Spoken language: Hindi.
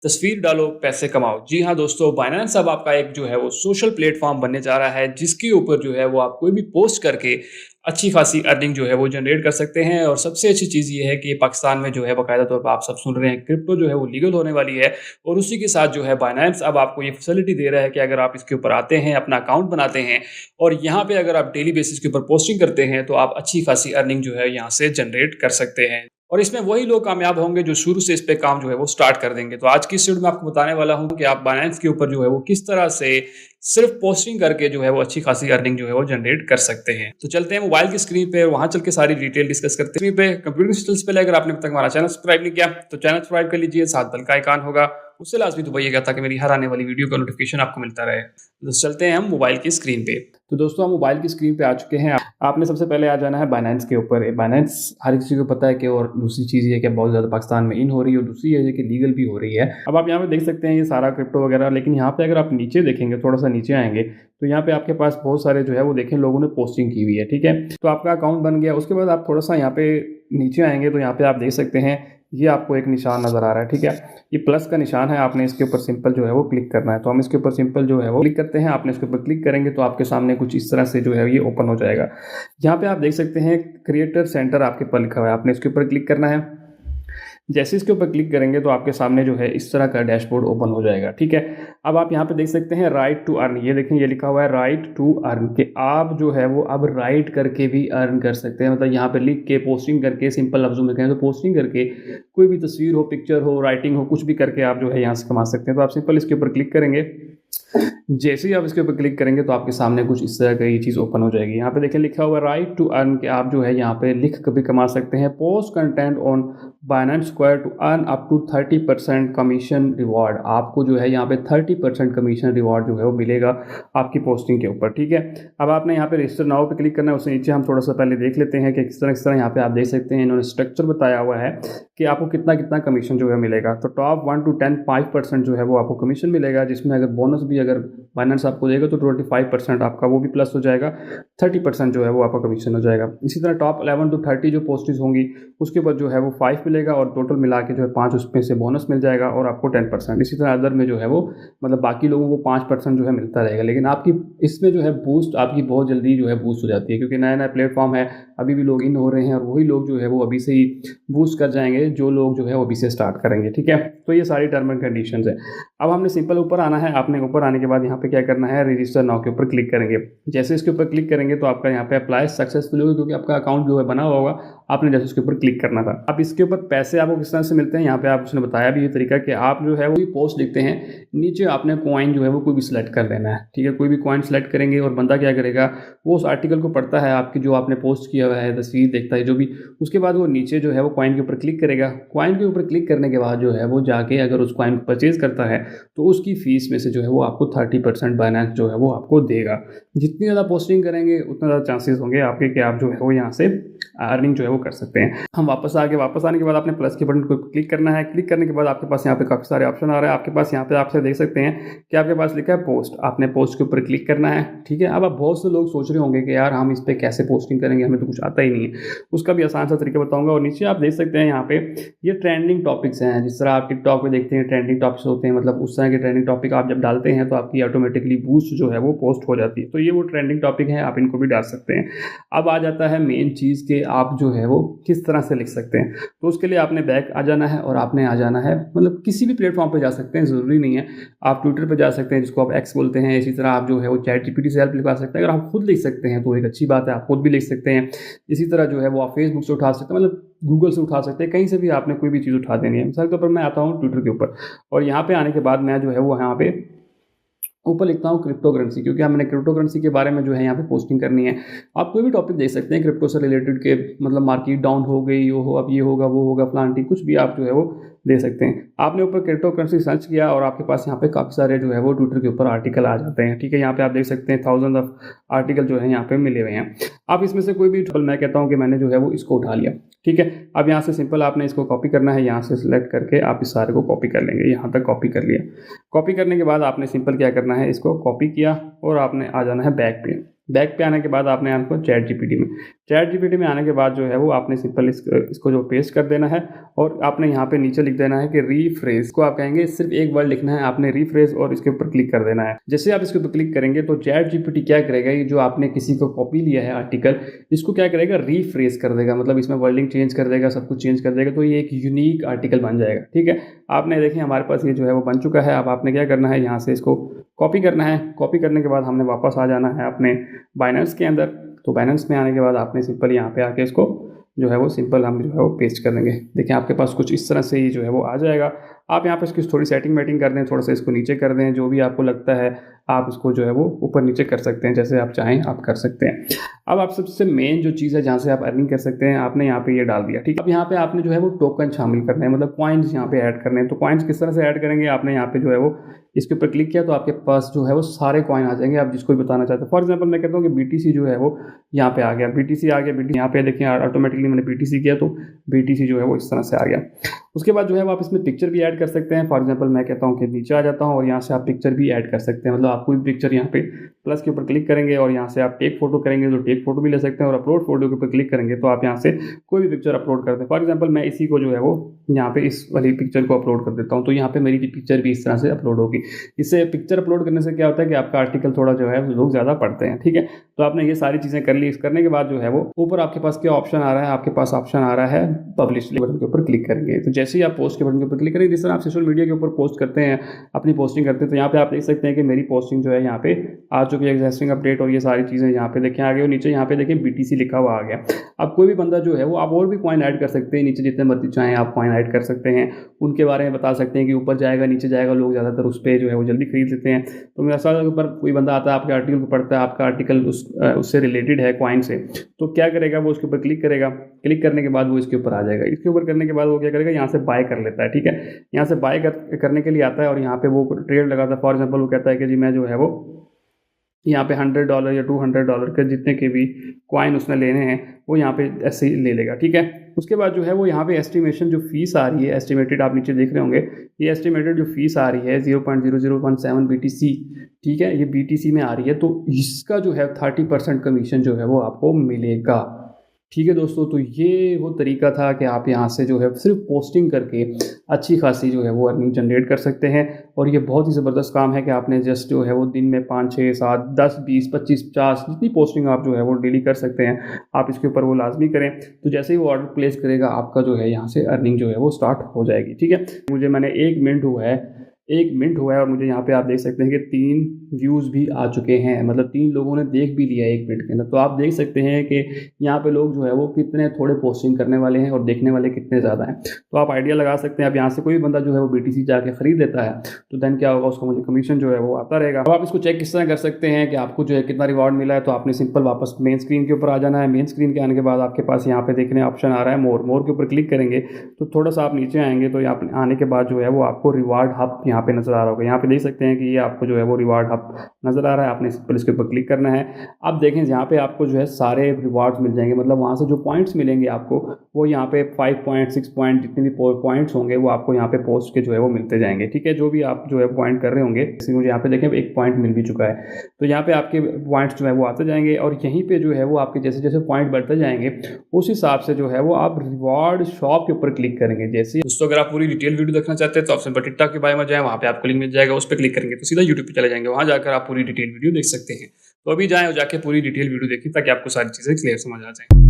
तस्वीर डालो, पैसे कमाओ। जी हाँ दोस्तों, बाइनेंस अब आपका एक जो है वो सोशल प्लेटफ़ॉर्म बनने जा रहा है, जिसके ऊपर जो है वो आप कोई भी पोस्ट करके अच्छी खासी अर्निंग जो है वो जनरेट कर सकते हैं। और सबसे अच्छी चीज़ ये है कि पाकिस्तान में जो है बाकायदा तौर पर आप सब सुन रहे हैं, क्रिप्टो जो है वो लीगल होने वाली है। और उसी के साथ जो है बाइनेंस अब आपको ये फैसिलिटी दे रहा है कि अगर आप इसके ऊपर आते हैं, अपना अकाउंट बनाते हैं और यहाँ पे अगर आप डेली बेसिस के ऊपर पोस्टिंग करते हैं, तो आप अच्छी खासी अर्निंग जो है यहाँ से जनरेट कर सकते हैं। और इसमें वही लोग कामयाब होंगे जो शुरू से इस पे काम जो है वो स्टार्ट कर देंगे। तो आज की इस वीडियो में आपको बताने वाला हूँ कि आप बाइनेंस के ऊपर जो है वो किस तरह से सिर्फ पोस्टिंग करके जो है वो अच्छी खासी अर्निंग जो है वो जनरेट कर सकते हैं। तो चलते हैं मोबाइल की स्क्रीन पे, वहां चल के सारी डिटेल डिस्कस करते हैं। स्क्रीन पे कंप्यूटर सिस्टम्स पे अगर आपने अब तक हमारा चैनल सब्सक्राइब नहीं किया तो चैनल सब्सक्राइब कर लीजिए, साथ बेल का आइकन होगा उससे लाजमी दबाइएगा ताकि मेरी हर आने वाली वीडियो का नोटिफिकेशन आपको मिलता रहे। तो चलते हैं हम मोबाइल की स्क्रीन पे। तो दोस्तों हम मोबाइल की स्क्रीन पे आ चुके हैं। आपने सबसे पहले आ जाना है बाइनेंस के ऊपर। बाइनेंस हर किसी को पता है कि, और दूसरी चीज़ ये है कि बहुत ज़्यादा पाकिस्तान में इन हो रही है और दूसरी ये है कि लीगल भी हो रही है। अब आप यहाँ पे देख सकते हैं ये सारा क्रिप्टो वगैरह, लेकिन यहाँ पे अगर आप नीचे देखेंगे, थोड़ा सा नीचे आएंगे तो यहाँ पे आपके पास बहुत सारे जो है वो देखें लोगों ने पोस्टिंग की हुई है। ठीक है, तो आपका अकाउंट बन गया। उसके बाद आप थोड़ा सा यहाँ पे नीचे आएंगे तो यहाँ पे आप देख सकते हैं ये आपको एक निशान नज़र आ रहा है। ठीक है, ये प्लस का निशान है, आपने इसके ऊपर सिंपल जो है वो क्लिक करना है। तो हम इसके ऊपर सिंपल जो है वो क्लिक करते हैं। आपने इसके ऊपर क्लिक करेंगे तो आपके सामने कुछ इस तरह से जो है ये ओपन हो जाएगा। यहाँ पे आप देख सकते हैं क्रिएटर सेंटर आपके ऊपर लिखा हुआ है, आपने इसके ऊपर क्लिक करना है। जैसे इसके ऊपर क्लिक करेंगे तो आपके सामने जो है इस तरह का डैशबोर्ड ओपन हो जाएगा। ठीक है, अब आप यहाँ पे देख सकते हैं राइट टू अर्न, ये देखें ये लिखा हुआ है राइट टू अर्न, कि आप जो है वो अब राइट करके भी अर्न कर सकते हैं। मतलब यहाँ पे लिख के पोस्टिंग करके, सिंपल लफ्जों में कहें तो पोस्टिंग करके कोई भी तस्वीर हो, पिक्चर हो, राइटिंग हो, कुछ भी करके आप जो है यहाँ से कमा सकते हैं। तो आप सिंपल इसके ऊपर क्लिक करेंगे। जैसे ही आप इसके ऊपर क्लिक करेंगे तो आपके सामने कुछ इस तरह का ये चीज़ ओपन हो जाएगी। यहाँ पे देखें लिखा हुआ है राइट टू अर्न, कि आप जो है यहाँ पे लिख कर भी कमा सकते हैं। Post content on Binance square to earn up to 30% commission reward. आपको जो है यहाँ पे 30% कमीशन रिवॉर्ड जो है वो मिलेगा आपकी पोस्टिंग के ऊपर। ठीक है, अब आपने यहाँ पे रजिस्टर नाउ पे क्लिक करना है। उससे नीचे हम थोड़ा सा पहले देख लेते हैं कि किस तरह यहाँ पे आप देख सकते हैं इन्होंने स्ट्रक्चर बताया हुआ है कि आपको कितना कितना कमीशन जो है मिलेगा। तो टॉप 1 to 10 5% जो है वो आपको कमीशन मिलेगा, जिसमें अगर बोनस भी अगर बाइनेंस आपको देगा तो 25% आपका वो भी प्लस हो जाएगा, 30% जो है वो आपका कमीशन हो जाएगा। इसी तरह टॉप 11 to 30 जो पोस्टेज होंगी उसके ऊपर जो है वो 5 मिलेगा और टोटल मिला के जो है 5 उसमें से बोनस मिल जाएगा और आपको 10%। इसी तरह अदर में जो है वो मतलब बाकी लोगों को 5% जो है मिलता रहेगा। लेकिन आपकी इसमें जो है बूस्ट आपकी बहुत जल्दी जो है बूस्ट हो जाती है, क्योंकि नया नया प्लेटफॉर्म है, अभी भी लोग इन हो रहे हैं और वही लोग जो है वो अभी से ही बूस्ट कर जाएंगे जो लोग जो है वो अभी से स्टार्ट करेंगे। ठीक है, तो ये सारी टर्म एंड कंडीशंस है। अब हमने सिंपल ऊपर आना है। आपने ऊपर आने के बाद यहाँ पे क्या करना है, रजिस्टर नाउ के ऊपर क्लिक करेंगे। जैसे इसके ऊपर क्लिक करेंगे तो आपका यहाँ पे अप्लाई सक्सेसफुल होगा, क्योंकि आपका अकाउंट जो है बना हुआ होगा, आपने जैसे उसके ऊपर क्लिक करना था। अब इसके ऊपर पैसे आपको किस तरह से मिलते हैं, यहाँ पे आप उसने बताया भी ये तरीका कि आप जो है वो पोस्ट लिखते हैं, नीचे आपने कॉइन जो है वो कोई भी सिलेक्ट कर लेना है। ठीक है, कोई भी कॉइन सिलेक्ट करेंगे और बंदा क्या करेगा, वो उस आर्टिकल को पढ़ता है आपकी जो आपने पोस्ट किया हुआ है, तस्वीर देखता है जो भी, उसके बाद वो नीचे जो है वो कॉइन के ऊपर क्लिक करेगा। कॉइन के ऊपर क्लिक करने के बाद जो है वो जाके अगर उस कॉइन को परचेज करता है तो उसकी फीस में से जो है वो आपको 30% बाइनेंस जो है वो आपको देगा। जितनी ज़्यादा पोस्टिंग करेंगे उतना ज़्यादा चांसेस होंगे आपके कि आप जो है वो यहाँ से अर्निंग जो है वो कर सकते हैं। हम वापस आने के बाद आपने प्लस के बटन को क्लिक करना है। क्लिक करने के बाद आपके पास यहाँ पे काफ़ी सारे ऑप्शन आ रहे हैं। आपके पास यहाँ पे आपसे देख सकते हैं कि आपके पास लिखा है पोस्ट, आपने पोस्ट के ऊपर क्लिक करना है। ठीक है, अब आप बहुत से लोग सोच रहे होंगे कि यार हम इस पर कैसे पोस्टिंग करेंगे, हमें तो कुछ आता ही नहीं है। उसका भी आसान सा तरीका बताऊंगा। और नीचे आप देख सकते हैं यहाँ पे ये ट्रेंडिंग टॉपिक्स हैं। जिस तरह आप टिकटॉक पे देखते हैं ट्रेंडिंग टॉपिक्स होते हैं, मतलब उस तरह के ट्रेंडिंग टॉपिक आप जब डालते हैं तो आपकी ऑटोमेटिकली बूस्ट जो है वो पोस्ट हो जाती है। तो ये वो ट्रेंडिंग टॉपिक है, आप इनको भी डाल सकते हैं। अब आ जाता है मेन चीज़ के आप जो है वो किस तरह से लिख सकते हैं। तो उसके लिए आपने बैक आ जाना है और आपने आ जाना है, मतलब किसी भी प्लेटफॉर्म पे जा सकते हैं, ज़रूरी नहीं है। आप ट्विटर पे जा सकते हैं जिसको आप एक्स बोलते हैं। इसी तरह आप जो है वो चैट जीपीटी से हेल्प लिखवा सकते हैं। अगर आप खुद लिख सकते हैं तो एक अच्छी बात है, आप खुद भी लिख सकते हैं। इसी तरह जो है वो आप फेसबुक से उठा सकते हैं, मतलब गूगल से उठा सकते हैं, कहीं से भी आपने कोई भी चीज़ उठा देनी है। मिसाल के ऊपर मैं आता हूँ ट्विटर के ऊपर और यहाँ पे आने के बाद मैं जो है वो यहाँ पे ऊपर लिखता हूँ क्रिप्टो करेंसी, क्योंकि हमने क्रिप्टो करेंसी के बारे में जो है यहाँ पे पोस्टिंग करनी है। आप कोई भी टॉपिक देख सकते हैं क्रिप्टो से रिलेटेड के, मतलब मार्केट डाउन हो गई, ये हो, अब ये होगा वो होगा प्लांटी, कुछ भी आप जो है वो दे सकते हैं। आपने ऊपर क्रिप्टो करेंसी सर्च किया और आपके पास यहाँ पे काफ़ी सारे जो है वो ट्विटर के ऊपर आर्टिकल आ जाते हैं। ठीक है, यहाँ पे आप देख सकते हैं 1000 ऑफ आर्टिकल जो है यहाँ पे मिले हुए हैं। आप इसमें से कोई भी, मैं कहता हूँ कि मैंने जो है वो इसको उठा लिया। ठीक है, अब यहाँ से सिंपल आपने इसको कॉपी करना है। यहाँ से सिलेक्ट करके आप इस सारे को कॉपी कर लेंगे। यहाँ तक कॉपी कर लिया। कॉपी करने के बाद आपने सिंपल क्या करना है, इसको कॉपी किया और आपने आ जाना है बैक पे। बैक पे आने के बाद आपने आना को चैट जीपीटी में आने के बाद जो है वो आपने सिंपल इसको जो पेस्ट कर देना है और आपने यहाँ पे नीचे लिख देना है कि रीफ्रेश को आप कहेंगे सिर्फ एक वर्ड लिखना है आपने रीफ्रेश और इसके ऊपर क्लिक कर देना है। जैसे आप इसके ऊपर क्लिक करेंगे तो चैट जीपीटी क्या करेगा, ये जो आपने किसी को कॉपी लिया है आर्टिकल, इसको क्या करेगा रीफ्रेश कर देगा, मतलब इसमें वर्डिंग चेंज कर देगा, सब कुछ चेंज कर देगा, तो ये एक यूनिक आर्टिकल बन जाएगा। ठीक है, आपने देखिए हमारे पास ये जो है वो बन चुका है। अब आपने क्या करना है, यहाँ से इसको कॉपी करना है। कॉपी करने के बाद हमने वापस आ जाना है अपने बाइनेंस के अंदर। तो बाइनेंस में आने के बाद आपने सिंपल यहाँ पे आके इसको जो है वो सिंपल हम जो है वो पेस्ट कर देंगे। देखिए आपके पास कुछ इस तरह से ही जो है वो आ जाएगा। आप यहाँ पे इसकी थोड़ी सेटिंग वेटिंग कर दें, थोड़ा सा इसको नीचे कर दें, जो भी आपको लगता है आप इसको जो है वो ऊपर नीचे कर सकते हैं, जैसे आप चाहें आप कर सकते हैं। अब आप सबसे मेन जो चीज़ है जहाँ से आप अर्निंग कर सकते हैं, आपने यहाँ पे ये डाल दिया। ठीक है, अब यहाँ पे आपने जो है वो टोकन शामिल करने हैं, मतलब कॉइन्स यहाँ पे ऐड करने हैं। तो कॉइन्स किस तरह से ऐड करेंगे, आपने यहाँ पे जो है वो इसके ऊपर क्लिक किया तो आपके पास जो है वो सारे कॉइन आ जाएंगे, आप जिसको भी बताना चाहते हैं। फॉर एग्जांपल मैं कहता हूँ कि BTC जो है वो यहाँ पे आ गया, BTC आ गया, BTC यहाँ पे देखिए ऑटोमेटिकली मैंने BTC किया तो BTC जो है वो इस तरह से आ गया। उसके बाद जो है वो आप इसमें पिक्चर भी ऐड कर सकते हैं। फॉर एग्जांपल मैं कहता हूँ कि नीचे आ जाता हूँ और यहाँ से आप पिक्चर भी ऐड कर सकते हैं, मतलब आप कोई पिक्चर यहाँ पे प्लस के ऊपर क्लिक करेंगे और यहाँ से आप टेक फोटो करेंगे तो टेक फोटो भी ले सकते हैं, और अपलोड फोटो के ऊपर क्लिक करेंगे तो आप यहाँ से कोई भी पिक्चर अपलोड कर दें। फॉर एग्जांपल मैं इसी को जो है वो यहाँ पे इस वाली पिक्चर को अपलोड कर देता हूँ, तो यहाँ पे मेरी पिक्चर भी इस तरह से अपलोड होगी। इससे पिक्चर अपलोड करने से क्या होता है कि आपका आर्टिकल थोड़ा जो है लोग ज़्यादा पढ़ते हैं। ठीक है, तो आपने ये सारी चीज़ें कर ली। इस करने के बाद जो है वो ऊपर आपके पास क्या ऑप्शन आ रहा है, आपके पास ऑप्शन आ रहा है पब्लिश बटन के ऊपर क्लिक करेंगे। तो जैसे ही आप पोस्ट के बटन के ऊपर क्लिक करेंगे, जिस तरह आप सोशल मीडिया के ऊपर पोस्ट करते हैं, अपनी पोस्टिंग करते हैं, तो यहाँ पे आप देख सकते हैं कि मेरी पोस्टिंग जो है यहाँ पे आ चुकी है, एग्जिस्टिंग अपडेट और ये सारी चीज़ें यहाँ पे देखें आ गई, और नीचे यहाँ पे देखें BTC लिखा हुआ आ गया। अब कोई भी बंदा जो है वो आप और भी कॉइन ऐड कर सकते हैं, नीचे जितने मर्जी चाहें आप कॉइन ऐड कर सकते हैं, उनके बारे में बता सकते हैं कि ऊपर जाएगा नीचे जाएगा, लोग ज़्यादातर उस पर जो है वो जल्दी खरीद लेते हैं। तो मेरे साथ ऊपर कोई बंदा आता है आपके आर्टिकल को पढ़ता है, आपका आर्टिकल उससे रिलेटेड है कॉइन से, तो क्या करेगा वो उसके ऊपर क्लिक करेगा। क्लिक करने के बाद वो इसके ऊपर आ जाएगा। इसके ऊपर करने के बाद वो क्या करेगा, यहाँ से बाय कर लेता है। ठीक है, यहाँ से बाय करने के लिए आता है और यहाँ पे वो ट्रेड लगाता है। फॉर एग्जाम्पल वो कहता है कि जी मैं जो है वो यहाँ पे $100 या $200 के जितने के भी कॉइन उसने लेने हैं वो यहाँ पे ऐसे ही ले लेगा। ठीक है, उसके बाद जो है वो यहाँ पे एस्टिमेशन जो फीस आ रही है, एस्टिमेटेड आप नीचे देख रहे होंगे, ये एस्टिमेटेड जो फीस आ रही है 0.0017 BTC, ठीक है, ये BTC में आ रही है, तो इसका जो है 30% कमीशन जो है वो आपको मिलेगा। ठीक है दोस्तों, तो ये वो तरीका था कि आप यहाँ से जो है सिर्फ पोस्टिंग करके अच्छी खासी जो है वो अर्निंग जनरेट कर सकते हैं। और ये बहुत ही ज़बरदस्त काम है कि आपने जस्ट जो है वो दिन में 5, 6, 7, 10, 20, 25, 50 जितनी पोस्टिंग आप जो है वो डेली कर सकते हैं, आप इसके ऊपर वो लाजमी करें। तो जैसे ही वो ऑर्डर प्लेस करेगा आपका जो है यहाँ से अर्निंग जो है वो स्टार्ट हो जाएगी। ठीक है, मैंने 1 मिनट हुआ है और मुझे यहाँ पे आप देख सकते हैं कि 3 व्यूज़ भी आ चुके हैं, मतलब 3 लोगों ने देख भी लिया 1 मिनट के अंदर। तो आप देख सकते हैं कि यहाँ पे लोग जो है वो कितने थोड़े पोस्टिंग करने वाले हैं और देखने वाले कितने ज़्यादा हैं। तो आप आइडिया लगा सकते हैं। अब यहाँ से कोई भी बंदा जो है वो BTC जाके खरीद लेता है तो देन क्या होगा, उसको मुझे कमीशन जो है वो आता रहेगा। अब आप इसको चेक किस तरह कर सकते हैं कि आपको जो है कितना रिवॉर्ड मिला है, तो आपने सिंपल वापस मेन स्क्रीन के ऊपर आ जाना है। मेन स्क्रीन के आने के बाद आपके पास यहाँ पे देखने ऑप्शन आ रहा है मोर के ऊपर क्लिक करेंगे तो थोड़ा सा आप नीचे आएंगे, तो यहाँ आने के बाद जो है वो आपको रिवार्ड हब यहाँ पे नज़र आ रहा होगा। यहाँ पे देख सकते हैं कि ये आपको जो है वो रिवार्ड हब नज़र आ रहा है, आपने सिंपल इसके ऊपर क्लिक करना है। अब देखें यहाँ पे आपको जो है सारे रिवार्ड्स मिल जाएंगे, मतलब वहाँ से जो पॉइंट्स मिलेंगे आपको वो यहाँ पे 5 पॉइंट 6 पॉइंट जितने भी पॉइंट्स होंगे वो आपको यहाँ पे पोस्ट के जो है वो मिलते जाएंगे। ठीक है, जो भी आप जो है पॉइंट कर रहे होंगे, जैसे मुझे यहाँ पे देखें 1 पॉइंट मिल भी चुका है, तो यहाँ पे आपके पॉइंट्स जो है वो आते जाएंगे और यहीं पे जो है वो आपके जैसे जैसे पॉइंट बढ़ते जाएंगे उस हिसाब से जो है वो आप रिवॉर्ड शॉप के ऊपर क्लिक करेंगे। जैसे दोस्तों अगर आप पूरी डिटेल वीडियो देखना चाहते हैं तो ऑप्शन पर टिकटॉक के बारे में जाए, वहाँ पे आपको लिंक मिल जाएगा, उस पर क्लिक करेंगे तो सीधा यूट्यूब पे चले जाएंगे, वहाँ जाकर आप पूरी डिटेल वीडियो देख सकते हैं। तो अभी जाएं और जाके पूरी डिटेल वीडियो देखिए ताकि आपको सारी चीज़ें क्लियर समझ आ जाए।